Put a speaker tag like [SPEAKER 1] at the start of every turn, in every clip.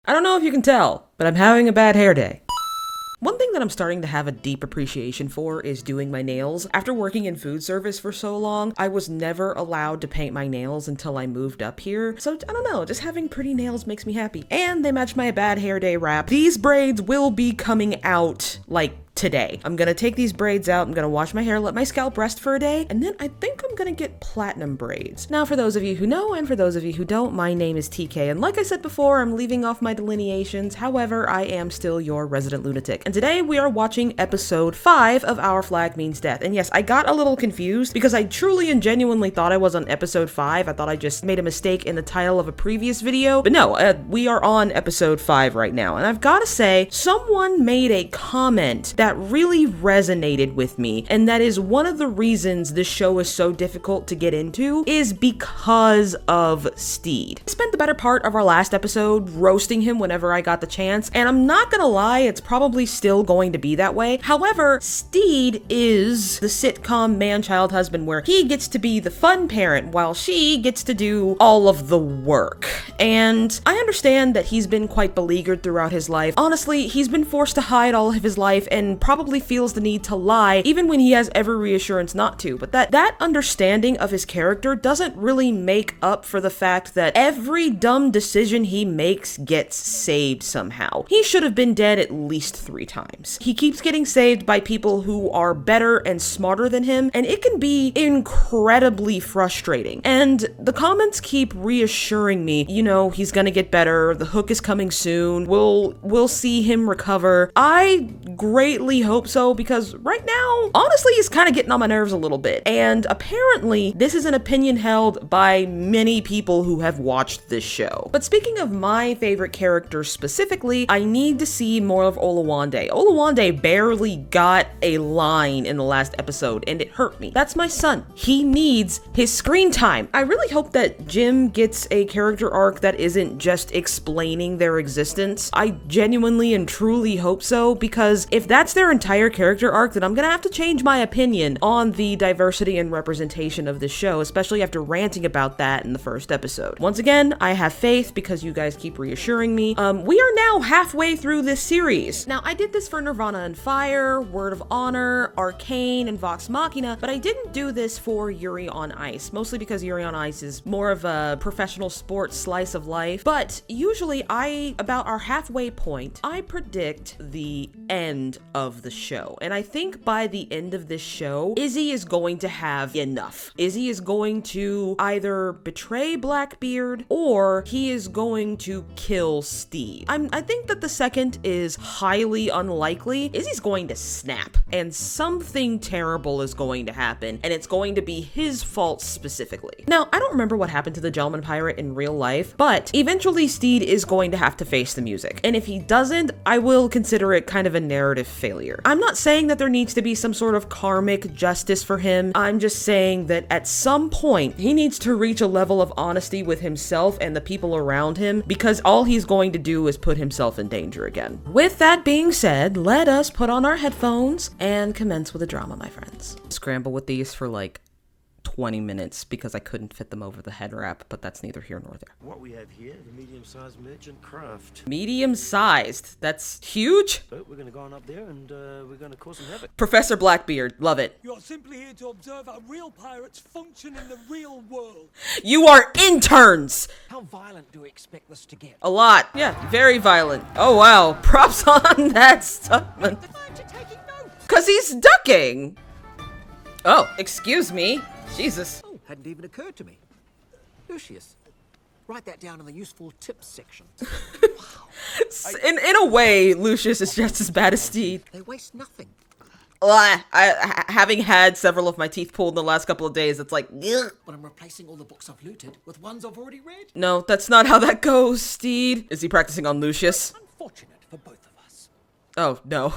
[SPEAKER 1] I don't know if you can tell, but I'm having a bad hair day. One thing that I'm starting to have a deep appreciation for is doing my nails. After working in food service for so long, I was never allowed to paint my nails until I moved up here. So I don't know, just having pretty nails makes me happy. And they match my bad hair day wrap. These braids will be coming out like today. I'm gonna take these braids out, I'm gonna wash my hair, let my scalp rest for a day, and then I think I'm gonna get platinum braids. Now, for those of you who know, and for those of you who don't, my name is TK, and like I said before, I'm leaving off my delineations. However, I am still your resident lunatic. And today we are watching episode 5 of Our Flag Means Death. And yes, I got a little confused because I truly and genuinely thought I was on episode 5. I thought I just made a mistake in the title of a previous video, but no, we are on episode 5 right now. And I've gotta say, someone made a comment that really resonated with me, and that is one of the reasons this show is so difficult to get into is because of Stede. I spent the better part of our last episode roasting him whenever I got the chance, and I'm not gonna lie, it's probably still going to be that way. However, Stede is the sitcom man-child husband where he gets to be the fun parent while she gets to do all of the work. And I understand that he's been quite beleaguered throughout his life. Honestly, he's been forced to hide all of his life and probably feels the need to lie even when he has every reassurance not to. But that understanding of his character doesn't really make up for the fact that every dumb decision he makes gets saved somehow. He should have been dead at least 3 times. He keeps getting saved by people who are better and smarter than him, and it can be incredibly frustrating. And the comments keep reassuring me, you know, he's gonna get better, the hook is coming soon, we'll see him recover. I greatly hope so, because right now, honestly, he's kind of getting on my nerves a little bit. And apparently, this is an opinion held by many people who have watched this show. But speaking of my favorite characters specifically, I need to see more of Olawande. Olawande barely got a line in the last episode, and it hurt me. That's my son. He needs his screen time. I really hope that Jim gets a character arc that isn't just explaining their existence. I genuinely and truly hope so, because if that's their entire character arc, then I'm gonna have to change my opinion on the diversity and representation of this show, especially after ranting about that in the first episode. Once again, I have faith because you guys keep reassuring me. We are now halfway through this series. Now, I did this for Nirvana and Fire, Word of Honor, Arcane, and Vox Machina, but I didn't do this for Yuri on Ice, mostly because Yuri on Ice is more of a professional sports slice of life. But usually about our halfway point, I predict the end of the show. And I think by the end of this show, Izzy is going to have enough. Izzy is going to either betray Blackbeard or he is going to kill Stede. I think that the second is highly unlikely. Izzy's going to snap and something terrible is going to happen, and it's going to be his fault specifically. Now, I don't remember what happened to the Gentleman Pirate in real life, but eventually Stede is going to have to face the music. And if he doesn't, I will consider it kind of a narrative failure. I'm not saying that there needs to be some sort of karmic justice for him. I'm just saying that at some point, he needs to reach a level of honesty with himself and the people around him, because all he's going to do is put himself in danger again. With that being said, let us put on our headphones and commence with the drama, my friends. Scramble with these for like 20 minutes because I couldn't fit them over the head wrap, but that's neither here nor there.
[SPEAKER 2] What we have here, the medium-sized merchant craft.
[SPEAKER 1] Medium-sized? That's huge?
[SPEAKER 2] But we're going to go on up there and we're going to cause some havoc.
[SPEAKER 1] Professor Blackbeard, love it.
[SPEAKER 3] You're simply here to observe how real pirates function in the real world.
[SPEAKER 1] You are interns!
[SPEAKER 4] How violent do we expect this to get?
[SPEAKER 1] A lot. Yeah, very violent. Oh wow, props on that stuff, man.
[SPEAKER 4] Why aren't you taking notes?
[SPEAKER 1] 'Cause he's ducking! Oh, excuse me. Jesus.
[SPEAKER 4] Oh, hadn't even occurred to me. Lucius, write that down in the useful tips section.
[SPEAKER 1] In a way, Lucius is just as bad as Stede.
[SPEAKER 4] They waste nothing.
[SPEAKER 1] Having had several of my teeth pulled in the last couple of days, it's like, ugh.
[SPEAKER 4] But I'm replacing all the books I've looted with ones I've already read.
[SPEAKER 1] No, that's not how that goes, Stede. Is he practicing on Lucius?
[SPEAKER 4] Unfortunate for both of us.
[SPEAKER 1] Oh, no.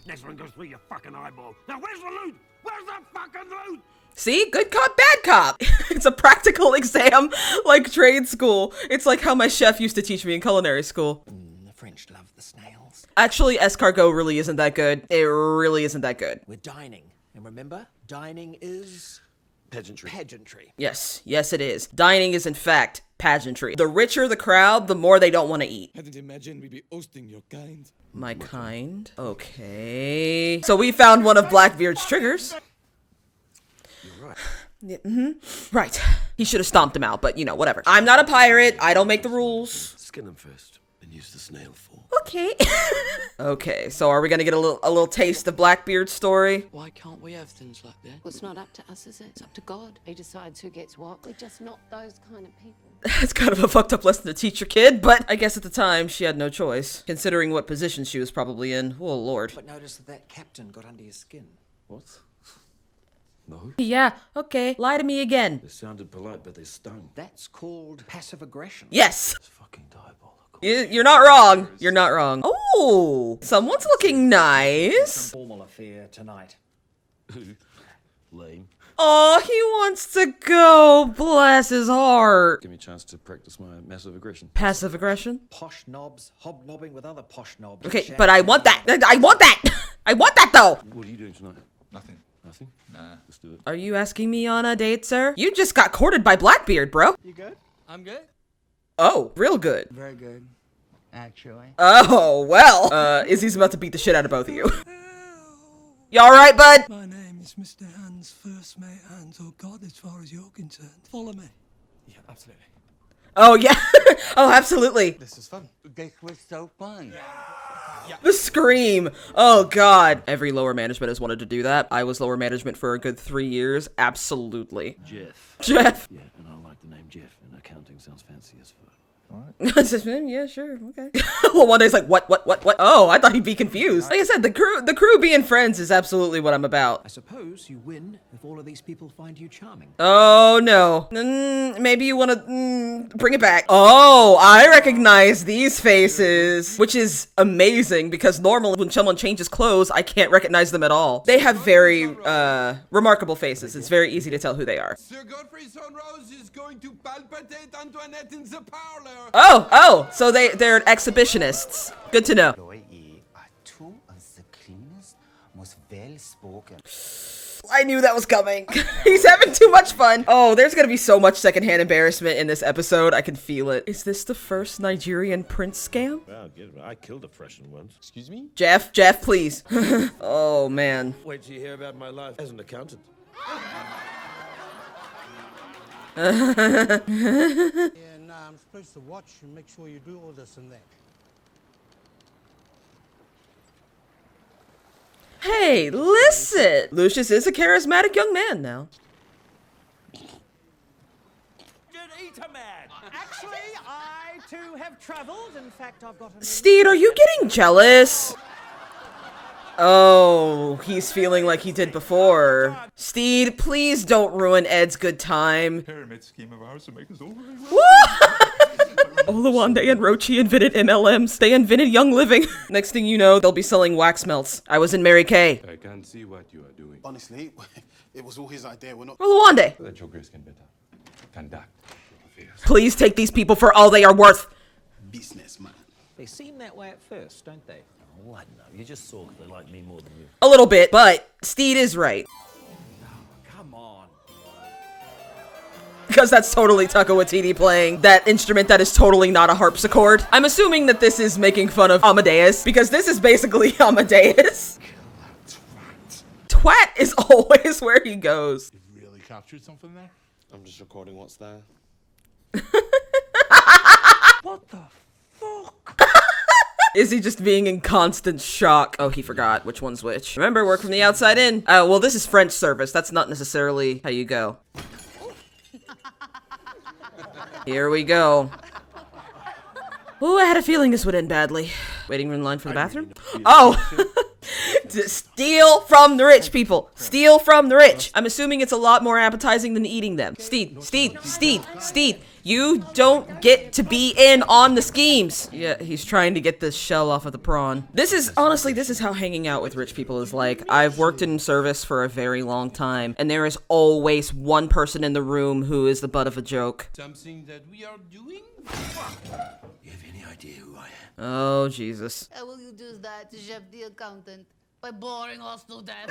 [SPEAKER 2] Next one goes through your fucking eyeball. Now where's the loot? Where's the fucking loot?
[SPEAKER 1] See? Good cop, bad cop. It's a practical exam, like trade school. It's like how my chef used to teach me in culinary school.
[SPEAKER 4] The French love the snails.
[SPEAKER 1] Actually, escargot really isn't that good. It really isn't that good.
[SPEAKER 4] We're dining. And remember, dining is
[SPEAKER 2] Pageantry.
[SPEAKER 4] Pageantry.
[SPEAKER 1] Yes, yes it is. Dining is in fact pageantry. The richer the crowd, the more they don't want to eat.
[SPEAKER 3] I didn't imagine we'd be hosting your kind.
[SPEAKER 1] My kind? Okay. So we found one of Blackbeard's triggers.
[SPEAKER 2] You're right.
[SPEAKER 1] Yeah, right. He should have stomped him out, but you know, whatever. I'm not a pirate. I don't make the rules.
[SPEAKER 2] Skin them first, and use the snail for.
[SPEAKER 1] Okay. Okay, so are we gonna get a little taste of Blackbeard's story?
[SPEAKER 5] Why can't we have things like that?
[SPEAKER 6] Well, it's not up to us, is it? It's up to God. He decides who gets what. We're just not those kind of people.
[SPEAKER 1] It's kind of a fucked up lesson to teach your kid, but I guess at the time she had no choice, considering what position she was probably in. Oh, Lord.
[SPEAKER 4] But notice that captain got under your skin.
[SPEAKER 2] What? No.
[SPEAKER 1] Yeah, okay. Lie to me again.
[SPEAKER 2] They sounded polite, but they stung.
[SPEAKER 4] That's called passive aggression.
[SPEAKER 1] Yes.
[SPEAKER 2] It's fucking diabolical.
[SPEAKER 1] You're not wrong. You're not wrong. Oh, someone's looking nice.
[SPEAKER 4] Formal affair tonight.
[SPEAKER 2] Lame.
[SPEAKER 1] Oh, he wants to go. Bless his heart.
[SPEAKER 2] Give me a chance to practice my massive aggression.
[SPEAKER 1] Passive aggression?
[SPEAKER 4] Posh knobs hobnobbing with other posh knobs.
[SPEAKER 1] Okay, but I want that. I want that. I want that, though.
[SPEAKER 2] What are you doing tonight?
[SPEAKER 7] Nothing.
[SPEAKER 2] Nothing?
[SPEAKER 7] Nah.
[SPEAKER 2] Let's do it.
[SPEAKER 1] Are you asking me on a date, sir? You just got courted by Blackbeard, bro.
[SPEAKER 8] You good?
[SPEAKER 3] I'm good.
[SPEAKER 1] Oh, real good.
[SPEAKER 8] Very good, actually.
[SPEAKER 1] Oh, well. Izzy's about to beat the shit out of both of you. You alright, bud?
[SPEAKER 3] My name is Mr. Hans, first mate Hans, or God, as far as you're concerned. Follow me.
[SPEAKER 7] Yeah, absolutely.
[SPEAKER 1] Oh, yeah. Oh, absolutely.
[SPEAKER 7] This is fun.
[SPEAKER 8] This was so fun.
[SPEAKER 1] The scream. Oh, God. Every lower management has wanted to do that. I was lower management for a good 3 years. Absolutely.
[SPEAKER 2] Jeff.
[SPEAKER 1] Jeff.
[SPEAKER 2] Yeah, and I like the name Jeff, and accounting sounds fancy as fuck.
[SPEAKER 1] Yeah, sure, okay. Well, one day's like, what? Oh, I thought he'd be confused. Like I said, the crew being friends is absolutely what I'm about.
[SPEAKER 4] I suppose you win if all of these people find you charming.
[SPEAKER 1] Oh, no. Maybe you want to bring it back. Oh, I recognize these faces, which is amazing because normally when someone changes clothes, I can't recognize them at all. They have very remarkable faces. It's very easy to tell who they are.
[SPEAKER 7] Sir Godfrey Sunrose is going to palpitate Antoinette in the parlor.
[SPEAKER 1] Oh, so they're exhibitionists. Good to know.
[SPEAKER 8] Employee are two of the cleanest, most well-spoken.
[SPEAKER 1] I knew that was coming. He's having too much fun. Oh, there's gonna be so much secondhand embarrassment in this episode. I can feel it. Is this the first Nigerian prince scam?
[SPEAKER 2] Wow, I killed a Prussian once.
[SPEAKER 7] Excuse me?
[SPEAKER 1] Jeff, please. Oh, man.
[SPEAKER 2] Wait till you hear about my life as an accountant.
[SPEAKER 9] Yeah, nah, I'm supposed to watch and make sure you do all this and that.
[SPEAKER 1] Hey, listen. Lucius is a charismatic young man now.
[SPEAKER 4] Actually, I too have traveled. In fact, I've got
[SPEAKER 1] Stede, are you getting jealous? Oh, he's feeling like he did before. Stede, please don't ruin Ed's good time.
[SPEAKER 7] Pyramid scheme of ours to make us all very
[SPEAKER 1] Oluwande and Rochi invented MLMs. They invented Young Living. Next thing you know, they'll be selling wax melts. I was in Mary Kay.
[SPEAKER 7] I can't see what you are doing.
[SPEAKER 10] Honestly, it was all his idea. We're not.
[SPEAKER 1] Oluwande,
[SPEAKER 7] Let your grace can better conduct your affairs.
[SPEAKER 1] please take these people for all they are worth.
[SPEAKER 10] Businessman.
[SPEAKER 4] They seem that way at first, don't they?
[SPEAKER 2] Oh, I don't know. You just saw that they like me more than you.
[SPEAKER 1] A little bit, but Stede is right.
[SPEAKER 4] Come on.
[SPEAKER 1] Because that's totally Taika Waititi playing that instrument that is totally not a harpsichord. I'm assuming that this is making fun of Amadeus, because this is basically Amadeus. Twat is always where he goes.
[SPEAKER 7] You really captured something there?
[SPEAKER 10] I'm just recording what's there.
[SPEAKER 3] What the fuck?
[SPEAKER 1] Is he just being in constant shock? Oh, he forgot which one's which. Remember, work from the outside in. Oh, well, this is French service. That's not necessarily how you go. Here we go. Ooh, I had a feeling this would end badly. Waiting in line for the bathroom? Oh! Steal from the rich, people. Steal from the rich. I'm assuming it's a lot more appetizing than eating them. Stede. You don't get to be in on the schemes. Yeah, he's trying to get this shell off of the prawn. This is how hanging out with rich people is like. I've worked in service for a very long time, and there is always one person in the room who is the butt of a joke.
[SPEAKER 7] Something that we are doing?
[SPEAKER 2] You have any idea who I am?
[SPEAKER 1] Oh, Jesus.
[SPEAKER 6] How will you do that, Chef the accountant? by boring hostile death.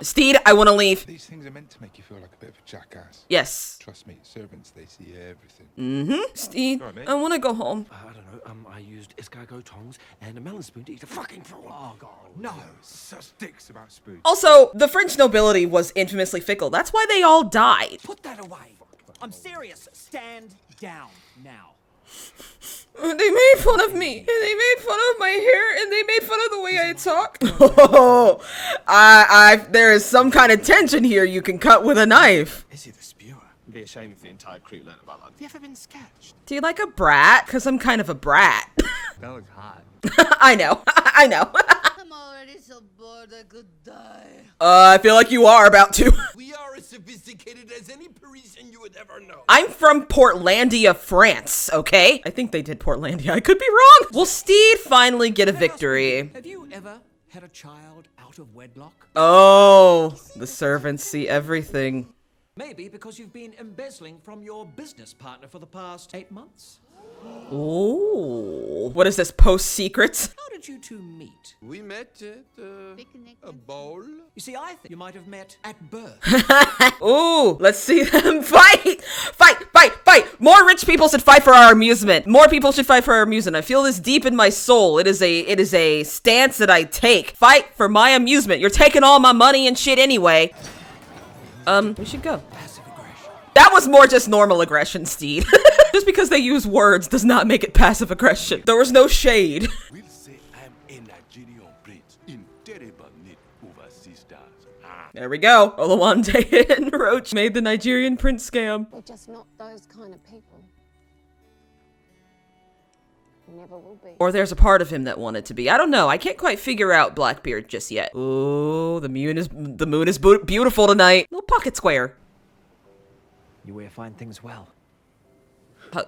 [SPEAKER 1] Stede, I want to leave.
[SPEAKER 11] These things are meant to make you feel like a bit of a jackass.
[SPEAKER 1] Yes.
[SPEAKER 11] Trust me, servants, they see everything.
[SPEAKER 1] Stede,
[SPEAKER 11] Right, mate.
[SPEAKER 1] I want to go home.
[SPEAKER 2] I don't know. I used escargot tongs and a melon spoon to eat a fucking prawn.
[SPEAKER 4] Oh, God, no.
[SPEAKER 11] Such dicks about spoons.
[SPEAKER 1] Also, the French nobility was infamously fickle. That's why they all died.
[SPEAKER 4] Put that away. I'm serious. Stand down now.
[SPEAKER 1] They made fun of me, and they made fun of my hair, and they made fun of the way I talk. Oh, there is some kind of tension here you can cut with a knife.
[SPEAKER 10] Is he the spewer? It'd be a shame if the entire crew learned about that. Have you ever been sketched?
[SPEAKER 1] Do you like a brat? Because I'm kind of a brat.
[SPEAKER 10] That looks hot.
[SPEAKER 1] I know. I know.
[SPEAKER 6] I'm already so bored I could die.
[SPEAKER 1] I feel like you are about to.
[SPEAKER 7] We are as sophisticated as any Parisian you would ever know.
[SPEAKER 1] I'm from Portlandia, France, okay? I think they did Portlandia. I could be wrong. Will Stede finally get a victory?
[SPEAKER 4] Have you ever had a child out of wedlock?
[SPEAKER 1] Oh, the servants see everything.
[SPEAKER 4] Maybe because you've been embezzling from your business partner for the past 8 months.
[SPEAKER 1] Ooh. What is this, post-secrets?
[SPEAKER 4] How did you two meet?
[SPEAKER 7] We met at a bowl.
[SPEAKER 4] You see, I think you might have met at birth.
[SPEAKER 1] Ooh, let's see them fight! Fight, fight, fight! More rich people should fight for our amusement. More people should fight for our amusement. I feel this deep in my soul. It is a stance that I take. Fight for my amusement. You're taking all my money and shit anyway. We should go.
[SPEAKER 4] Passive aggression.
[SPEAKER 1] That was more just normal aggression, Stede. Just because they use words does not make it passive aggression. There was no shade.
[SPEAKER 11] We'll say I'm a Nigerian prince in terrible need over sisters.
[SPEAKER 1] There we go. Olawande and Roach made the Nigerian prince scam.
[SPEAKER 6] We're just not those kind of people. We never will be.
[SPEAKER 1] Or there's a part of him that wanted to be. I don't know. I can't quite figure out Blackbeard just yet. Ooh, the moon is beautiful tonight. Little pocket square.
[SPEAKER 4] You way to find things well.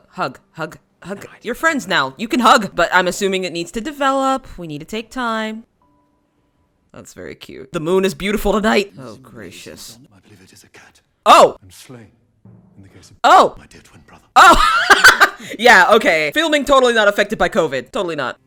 [SPEAKER 1] Hug. You're friends now. You can hug, but I'm assuming it needs to develop. We need to take time. That's very cute. The moon is beautiful tonight. Oh, gracious.
[SPEAKER 10] I believe it is a cat.
[SPEAKER 1] Oh!
[SPEAKER 10] And slain in the case of
[SPEAKER 1] Oh!
[SPEAKER 10] my dear twin brother.
[SPEAKER 1] Oh! Yeah, okay. Filming totally not affected by COVID. Totally not.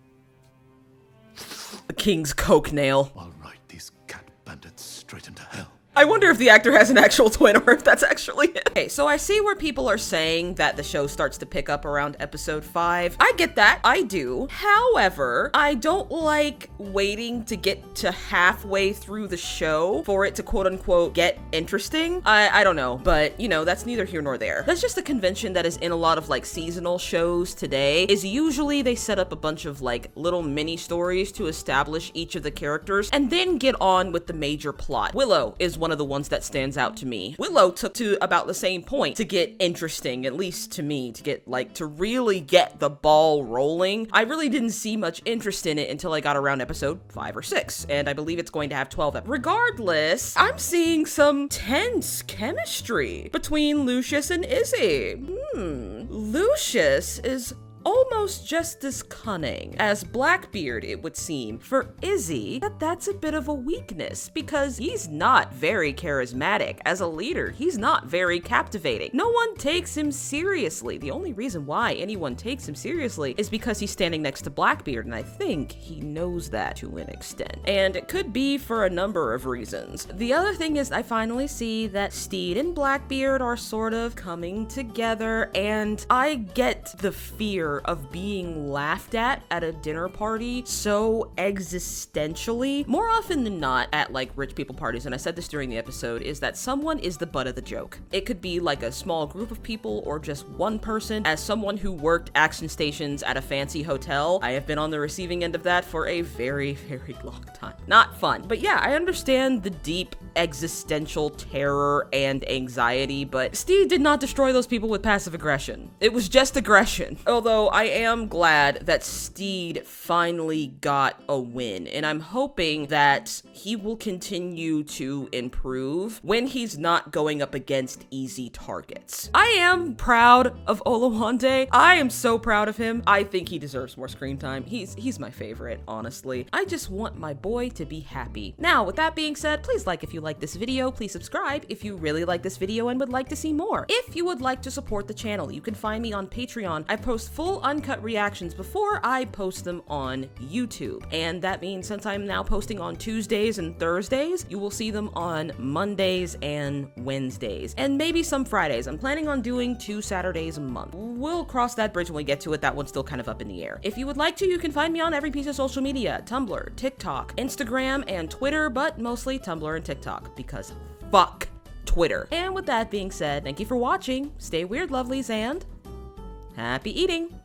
[SPEAKER 1] The king's coke nail.
[SPEAKER 10] I'll write these cat bandits straight into hell.
[SPEAKER 1] I wonder if the actor has an actual twin or if that's actually it. Okay, so I see where people are saying that the show starts to pick up around episode 5. I get that. I do. However, I don't like waiting to get to halfway through the show for it to quote unquote get interesting. I don't know, but you know, that's neither here nor there. That's just a convention that is in a lot of like seasonal shows today, is usually they set up a bunch of like little mini stories to establish each of the characters and then get on with the major plot. Willow is one of the ones that stands out to me. Willow took to about the same point to get interesting, at least to me, to get like to really get the ball rolling. I really didn't see much interest in it until I got around episode 5 or 6, and I believe it's going to have 12 episodes. Regardless, I'm seeing some tense chemistry between Lucius and Izzy. Lucius is almost just as cunning as Blackbeard, it would seem. For Izzy, that's a bit of a weakness because he's not very charismatic. As a leader, he's not very captivating. No one takes him seriously. The only reason why anyone takes him seriously is because he's standing next to Blackbeard, and I think he knows that to an extent. And it could be for a number of reasons. The other thing is I finally see that Stede and Blackbeard are sort of coming together, and I get the fear of being laughed at a dinner party so existentially. More often than not at like rich people parties, and I said this during the episode, is that someone is the butt of the joke. It could be like a small group of people or just one person. As someone who worked action stations at a fancy hotel, I have been on the receiving end of that for a very, very long time. Not fun. But yeah, I understand the deep existential terror and anxiety, but Stede did not destroy those people with passive aggression. It was just aggression. Although I am glad that Stede finally got a win, and I'm hoping that he will continue to improve when he's not going up against easy targets. I am proud of Olawande. I am so proud of him. I think he deserves more screen time. He's my favorite, honestly. I just want my boy to be happy. Now, with that being said, please like if you like this video, please subscribe if you really like this video and would like to see more. If you would like to support the channel, you can find me on Patreon. I post full uncut reactions before I post them on YouTube. And that means since I'm now posting on Tuesdays and Thursdays, you will see them on Mondays and Wednesdays. And maybe some Fridays. I'm planning on doing 2 Saturdays a month. We'll cross that bridge when we get to it. That one's still kind of up in the air. If you would like to, you can find me on every piece of social media: Tumblr, TikTok, Instagram, and Twitter, but mostly Tumblr and TikTok, because fuck Twitter. And with that being said, thank you for watching. Stay weird, lovelies, and happy eating!